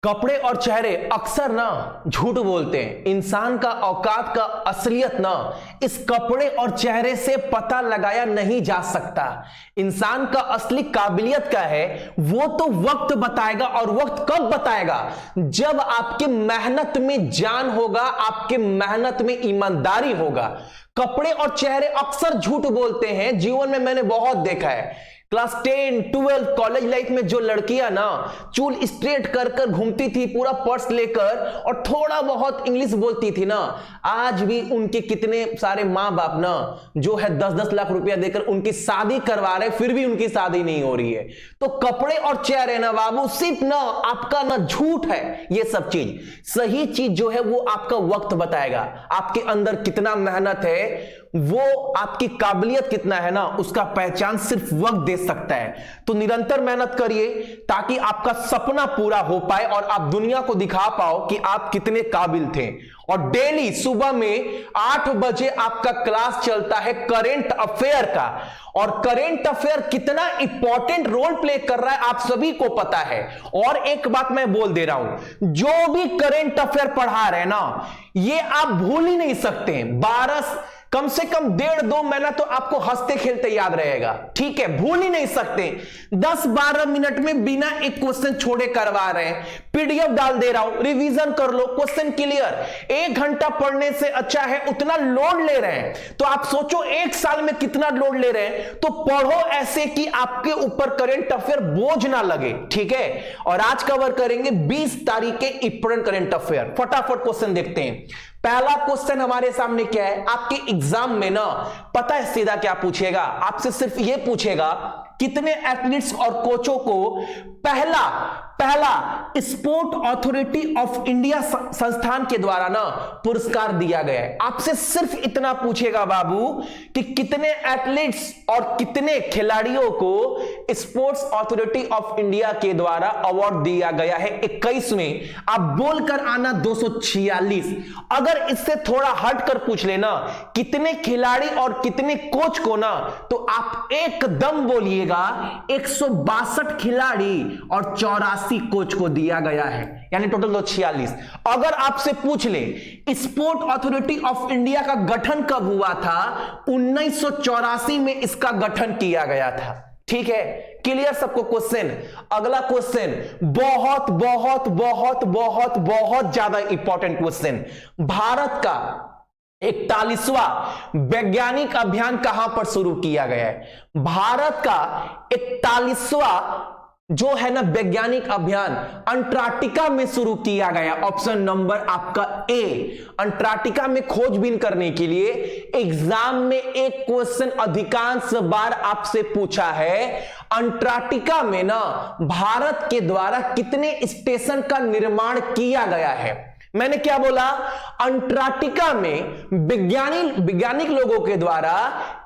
कपड़े और चेहरे अक्सर ना झूठ बोलते हैं। इंसान का औकात का असलियत ना इस कपड़े और चेहरे से पता लगाया नहीं जा सकता। इंसान का असली काबिलियत क्या है वो तो वक्त बताएगा, और वक्त कब बताएगा? जब आपकी मेहनत में जान होगा, आपके मेहनत में ईमानदारी होगा। कपड़े और चेहरे अक्सर झूठ बोलते हैं। जीवन में मैंने बहुत देखा है। क्लास 10, 12 कॉलेज लाइफ में जो लड़कियां ना चूल स्ट्रेट कर कर घूमती थी, पूरा पर्स लेकर, और थोड़ा बहुत इंग्लिश बोलती थी ना, आज भी उनके कितने सारे माँ बाप ना जो है 10-10 लाख रुपया देकर उनकी शादी करवा रहे, फिर भी उनकी शादी नहीं हो रही है। तो कपड़े और चेहरे ना बाबू सिर्फ ना आपका ना झूठ है। ये सब चीज, सही चीज जो है वो आपका वक्त बताएगा। आपके अंदर कितना मेहनत है, वो आपकी काबिलियत कितना है ना, उसका पहचान सिर्फ वक्त दे सकता है। तो निरंतर मेहनत करिए ताकि आपका सपना पूरा हो पाए और आप दुनिया को दिखा पाओ कि आप कितने काबिल थे। और डेली सुबह में 8 बजे आपका क्लास चलता है करेंट अफेयर का, और करेंट अफेयर कितना इंपॉर्टेंट रोल प्ले कर रहा है आप सभी को पता है। और एक बात मैं बोल दे रहा हूं, जो भी करेंट अफेयर पढ़ा रहे ना, ये आप भूल ही नहीं सकते। 12 कम से कम 1.5-2 महीना तो आपको हंसते खेलते याद रहेगा, ठीक है? भूल ही नहीं सकते। 10-12 मिनट में बिना एक क्वेश्चन छोड़े करवा रहे हैं, पीडीएफ डाल दे रहा हूं, रिवीजन कर लो, क्वेश्चन क्लियर। 1 घंटा पढ़ने से अच्छा है उतना लोड ले रहे हैं। तो आप सोचो 1 साल में कितना लोड ले रहे हैं। तो पढ़ो ऐसे कि आपके ऊपर करंट अफेयर बोझ ना लगे, ठीक है? और आज कवर करेंगे 20 तारीख के इंपॉर्टेंट करंट अफेयर। फटाफट क्वेश्चन देखते हैं। पहला क्वेश्चन हमारे सामने क्या है? आपके एग्जाम में ना पता है सीधा क्या पूछेगा? आपसे सिर्फ ये पूछेगा कितने एथलीट्स और कोचों को पहला स्पोर्ट अथॉरिटी ऑफ इंडिया संस्थान के द्वारा ना पुरस्कार दिया गया है। आपसे सिर्फ इतना पूछेगा बाबू कि कितने एथलीट्स और कितने खिलाड़ियों को स्पोर्ट्स अथॉरिटी ऑफ इंडिया के द्वारा अवार्ड दिया गया है 21 में। आप बोलकर आना 246। अगर इससे थोड़ा हटकर पूछ लेना कितने खिलाड़ी और कितने कोच को ना, तो आप एकदम बोलिएगा 162 खिलाड़ी और 84 कोच को दिया गया है, यानी टोटल 246। अगर आपसे पूछ ले स्पोर्ट अथॉरिटी ऑफ इंडिया का गठन कब हुआ था? 1984 में इसका गठन किया गया था, ठीक है? क्लियर सबको क्वेश्चन? अगला क्वेश्चन बहुत बहुत बहुत बहुत बहुत ज्यादा इंपॉर्टेंट क्वेश्चन। भारत का 41वां वैज्ञानिक अभियान कहां पर शुरू किया गया है? भारत का 41वां जो है ना वैज्ञानिक अभियान अंटार्कटिका में शुरू किया गया। ऑप्शन नंबर आपका ए। अंटार्कटिका में खोजबीन करने के लिए एग्जाम में एक क्वेश्चन अधिकांश बार आपसे पूछा है, अंटार्कटिका में ना भारत के द्वारा कितने स्टेशन का निर्माण किया गया है? मैंने क्या बोला? अंटार्कटिका में वैज्ञानिक लोगों के द्वारा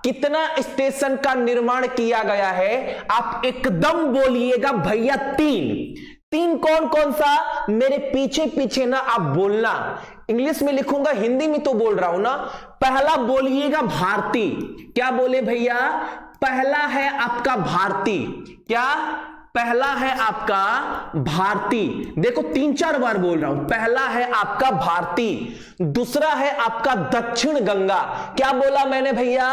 कितना स्टेशन का निर्माण किया गया है? आप एकदम बोलिएगा भैया 3। कौन कौन सा? मेरे पीछे पीछे ना आप बोलना। इंग्लिश में लिखूंगा, हिंदी में तो बोल रहा हूं ना। पहला बोलिएगा भारती। क्या बोले भैया? पहला है आपका भारती। क्या? पहला है आपका भारती। देखो 3-4 बार बोल रहा हूं। पहला है आपका भारती, दूसरा है आपका दक्षिण गंगा। क्या बोला मैंने भैया?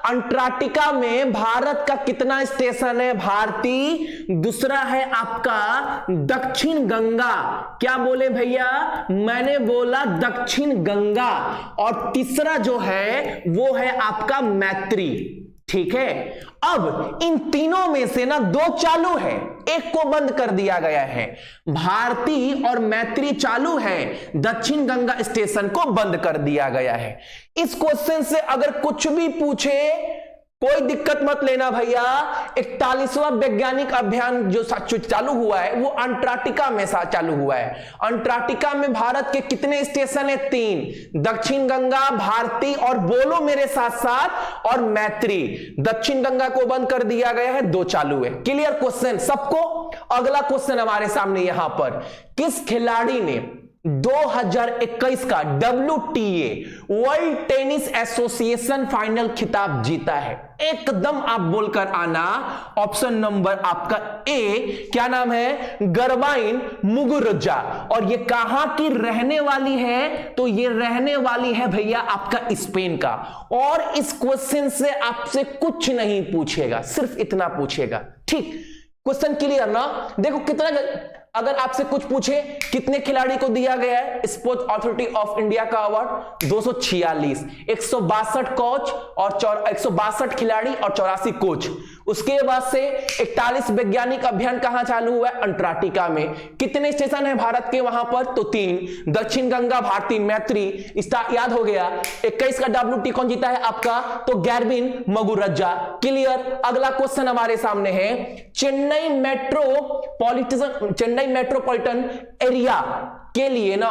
अंटार्कटिका में भारत का कितना स्टेशन है? भारती। दूसरा है आपका दक्षिण गंगा। क्या बोले भैया? मैंने बोला दक्षिण गंगा। और तीसरा जो है वो है आपका मैत्री, ठीक है? अब इन तीनों में से ना 2 चालू है, एक को बंद कर दिया गया है। भारती और मैत्री चालू है, दक्षिण गंगा स्टेशन को बंद कर दिया गया है। इस क्वेश्चन से अगर कुछ भी पूछे कोई दिक्कत मत लेना भैया। 41वां वैज्ञानिक अभियान जो चालू हुआ है वो अंटार्कटिका में चालू हुआ है। अंटार्कटिका में भारत के कितने स्टेशन है? 3। दक्षिण गंगा, भारती और बोलो मेरे साथ साथ और मैत्री। दक्षिण गंगा को बंद कर दिया गया है, 2 चालू है। क्लियर क्वेश्चन सबको? अगला क्वेश्चन हमारे सामने यहां पर, किस खिलाड़ी ने 2021 का WTA world tennis association final खिताब जीता है। एकदम आप बोलकर आना, ऑप्शन नंबर आपका ए, क्या नाम है, गरबाइन मुगुरुजा। और ये कहां की रहने वाली है, तो ये रहने वाली है भैया आपका स्पेन का। और इस क्वेश्चन से आपसे कुछ नहीं पूछेगा, सिर्फ इतना पूछेगा। ठीक, क्वेश्चन क्लियर ना? देखो कितना, अगर आपसे कुछ पूछे कितने खिलाड़ी को दिया गया है स्पोर्ट्स अथॉरिटी ऑफ इंडिया का अवार्ड, 246, 162 कोच और 162 खिलाड़ी और 84 कोच। उसके बाद से 41 वैज्ञानिक अभियान कहां चालू हुआ है, अंटार्कटिका में। कितने स्टेशन है भारत के वहां पर, तो 3, दक्षिण गंगा, भारती, मैत्री, याद हो गया। 21 का WTA कौन जीता है आपका, तो गैरबिन मुगुरुजा। क्लियर। अगला क्वेश्चन हमारे सामने है, चेन्नई मेट्रोपॉलिटन एरिया के लिए ना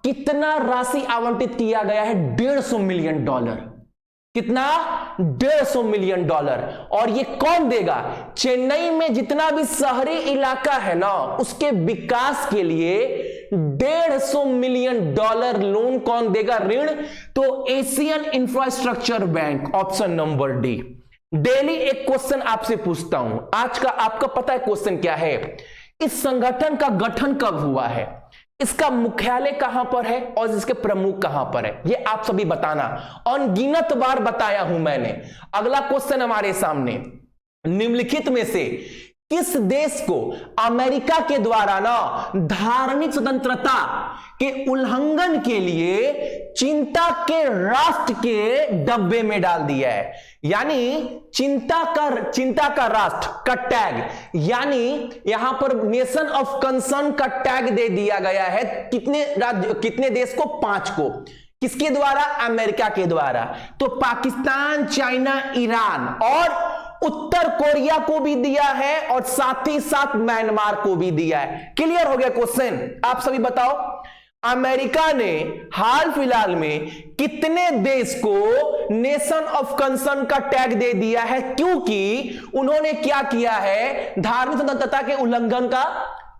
कितना राशि आवंटित किया गया है, $150 मिलियन। कितना, $150 मिलियन। और ये कौन देगा, चेन्नई में जितना भी शहरी इलाका है ना, उसके विकास के लिए $150 मिलियन लोन कौन देगा, ऋण, तो Asian infrastructure bank, option number D. Daily एक क्वेश्चन आपसे पूछता हूं, आज का आपका पता है क्वेश्चन क्या है, इस संगठन का गठन कब हुआ है, इसका मुख्यालय कहां पर है और इसके प्रमुख कहां पर है, ये आप सभी बताना। अनगिनत बार बताया हूं मैंने। अगला क्वेश्चन हमारे सामने, निम्नलिखित में से किस देश को अमेरिका के द्वारा ना धार्मिक स्वतंत्रता के उल्लंघन के लिए चिंता के राष्ट्र के डब्बे में डाल दिया है, यानी चिंता का राष्ट्र का टैग, यानी यहां पर नेशन ऑफ कंसर्न का टैग दे दिया गया है। कितने राज्य, कितने देश को, 5 को। किसके द्वारा, अमेरिका के द्वारा। तो पाकिस्तान, चाइना, ईरान और उत्तर कोरिया को भी दिया है और साथ ही साथ म्यांमार को भी दिया है। क्लियर हो गया क्वेश्चन? आप सभी बताओ, अमेरिका ने हाल फिलहाल में कितने देश को नेशन ऑफ कंसर्न का टैग दे दिया है, क्योंकि उन्होंने क्या किया है, धार्मिक स्वतंत्रता के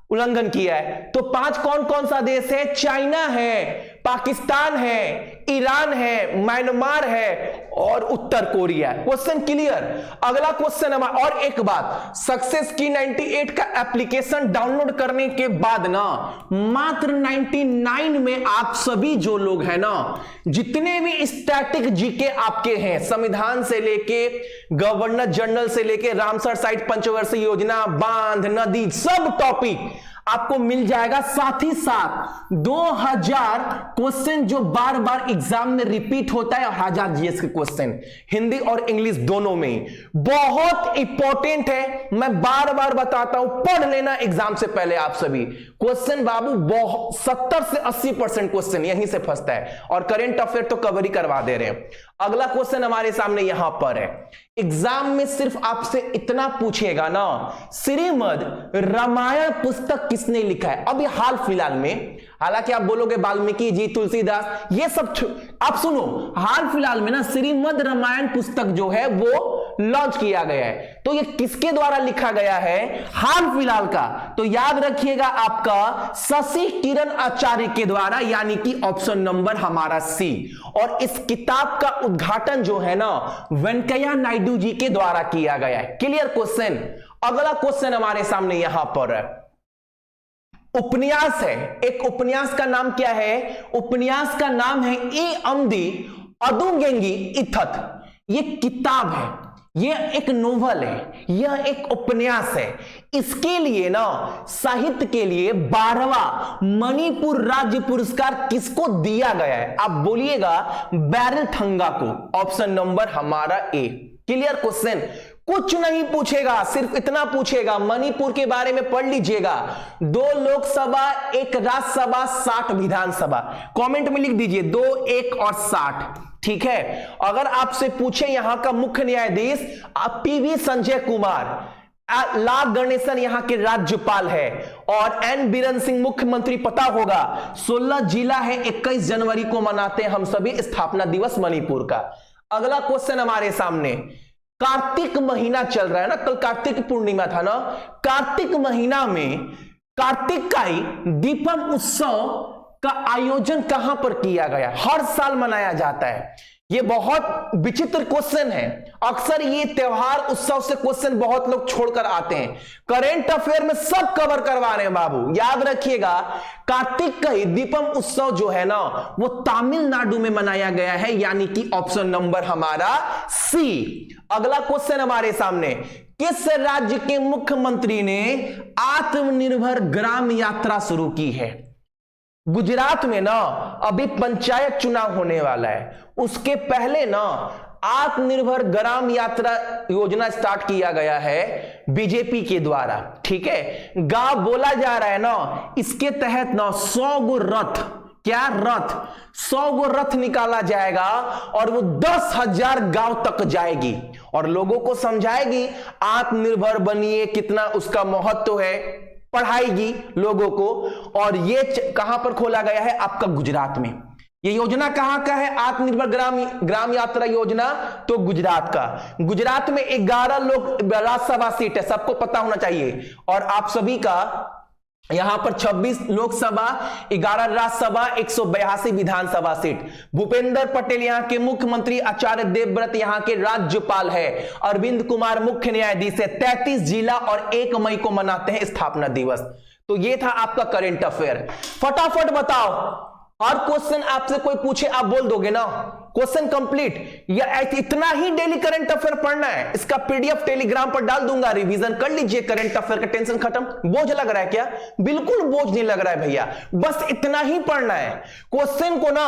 उल्लंघन किया है। तो 5 कौन कौन सा देश है, चाइना है, पाकिस्तान है, ईरान है, म्यांमार है और उत्तर कोरिया। Question clear? अगला क्वेश्चन हमारा, और एक बात, सक्सेस की 98 का एप्लीकेशन डाउनलोड करने के बाद ना मात्र 99 में आप सभी जो लोग हैं ना, जितने भी स्टैटिक जीके आपके हैं, संविधान से लेके गवर्नर जनरल से लेके रामसर साइट पंचवर्षीय योजना, बांध, नदी, सब टॉपिक आपको मिल जाएगा। साथ ही साथ 2000 क्वेश्चन जो बार बार एग्जाम में रिपीट होता है, 1000 जीएस के क्वेश्चन हिंदी और इंग्लिश दोनों में, बहुत इंपॉर्टेंट है। मैं बार बार बताता हूं, पढ़ लेना एग्जाम से पहले आप सभी। क्वेश्चन बाबू 70 से 80% क्वेश्चन यहीं से फंसता है, और करंट अफेयर तो कवर ही करवा दे रहे हैं। अगला क्वेश्चन हमारे सामने यहां पर है, एग्जाम में सिर्फ आपसे इतना पूछेगा ना, श्रीमद् रामायण पुस्तक किसने लिखा है? अभी हाल फिलहाल में, हालांकि आप बोलोगे वाल्मीकि जी, तुलसीदास, ये सब आप सुनो, हाल फिलहाल में ना श्रीमद् रामायण पुस्तक जो है वो लॉन्च किया गया है। तो ये किसके द्वारा लिखा गया है, हाल फिलहाल का? तो याद रखिएगा आपका शशि किरण आचार्य के द्वारा, यानी कि ऑप्शन नंबर हमारा सी। और इस किताब का उद्घाटन जो है ना वेंकैया नायडू जी के द्वारा किया गया है। Clear question? अगला क्वेश्चन हमारे सामने यहां पर है, उपन्यास है। एक उपन्यास का नाम क्या है? उपन्यास का नाम है ए अम्दी अदुगेंगी इथत। ये किताब है, यह एक नोवेल है, यह एक उपन्यास है। इसके लिए ना साहित्य के लिए 12वां मणिपुर राज्य पुरस्कार किसको दिया गया है? आप बोलिएगा बैरल थंगा को, ऑप्शन नंबर हमारा ए। Clear question? कुछ नहीं पूछेगा, सिर्फ इतना पूछेगा, मणिपुर के बारे में पढ़ लीजिएगा। 2 लोकसभा, 1 राज्यसभा, 60 विधानसभा। कमेंट में लिख दीजिए 2, 1 और 60। ठीक है? अगर आपसे पूछे यहां का मुख्य न्यायाधीश पीवी संजय कुमार, ला गणेशन यहां के राज्यपाल है, और एन बीरेन सिंह मुख्यमंत्री, पता होगा। 16 जिला है, 21 जनवरी को मनाते हैं हम सभी स्थापना दिवस मणिपुर का। अगला क्वेश्चन हमारे सामने, कार्तिक महीना चल रहा है ना, कल कार्तिक पूर्णिमा था ना, कार्तिक महीना में कार्तिक का ही दीपम उत्सव का आयोजन कहां पर किया गया? हर साल मनाया जाता है। ये बहुत विचित्र क्वेश्चन है। अक्सर ये त्योहार उत्सव से क्वेश्चन बहुत लोग छोड़कर आते हैं। करेंट अफेयर में सब कवर करवा रहे हैं बाबू। याद रखिएगा, कार्तिक दीपम उत्सव जो है ना, वो तमिलनाडु में मनाया गया है, यानी कि ऑप्शन नंबर हमारा सी। अगला क्वेश्चन हमारे सामने, किस राज्य के मुख्यमंत्री ने आत्मनिर्भर ग्राम यात्रा शुरू की है? गुजरात में ना अभी पंचायत चुनाव होने वाला है, उसके पहले ना आत्मनिर्भर ग्राम यात्रा योजना स्टार्ट किया गया है बीजेपी के द्वारा। ठीक है, गांव बोला जा रहा है ना, इसके तहत ना 100 गो रथ, क्या रथ, 100 गो रथ निकाला जाएगा और वो 10,000 गांव तक जाएगी और लोगों को समझाएगी आत्मनिर्भर बनिए, कितना उसका महत्व है, पढ़ाएगी लोगों को। और ये कहां पर खोला गया है? आपका गुजरात में। ये योजना कहां का है? आत्मनिर्भर ग्राम यात्रा योजना तो गुजरात का। गुजरात में 11 लोग राज्यसभा सीट है, सबको पता होना चाहिए। और आप सभी का यहां पर 26 लोकसभा, 11 राज्यसभा, 182 विधानसभा सीट। भूपेंद्र पटेल यहां के मुख्यमंत्री, आचार्य देवव्रत यहां के राज्यपाल है, अरविंद कुमार मुख्य न्यायाधीश है। 33 जिला और 1 मई को मनाते हैं स्थापना दिवस। तो ये था आपका करंट अफेयर। फटाफट बताओ, और क्वेश्चन आपसे कोई पूछे आप बोल दोगे ना? Question complete. या इतना ही डेली करंट अफेयर पढ़ना है? इसका पीडीएफ टेलीग्राम पर डाल दूंगा, रिवीजन कर लीजिए, करंट अफेयर का टेंशन खत्म। बोझ लग रहा है क्या? बिल्कुल बोझ नहीं लग रहा है भैया, बस इतना ही पढ़ना है क्वेश्चन को ना।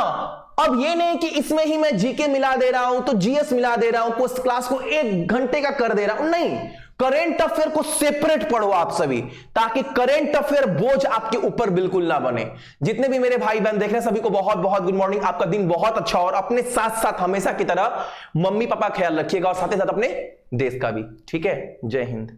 अब ये नहीं कि इसमें ही मैं जीके मिला दे रहा हूं तो जीएस मिला दे रहा हूं, क्लास को 1 घंटे का कर दे रहा हूं, नहीं। करेंट अफेयर को सेपरेट पढ़ो आप सभी, ताकि करेंट अफेयर बोझ आपके ऊपर बिल्कुल ना बने। जितने भी मेरे भाई बहन देख रहे हैं सभी को बहुत बहुत गुड मॉर्निंग। आपका दिन बहुत अच्छा और अपने साथ साथ हमेशा की तरह मम्मी पापा ख्याल रखिएगा और साथ ही साथ अपने देश का भी। ठीक है, जय हिंद।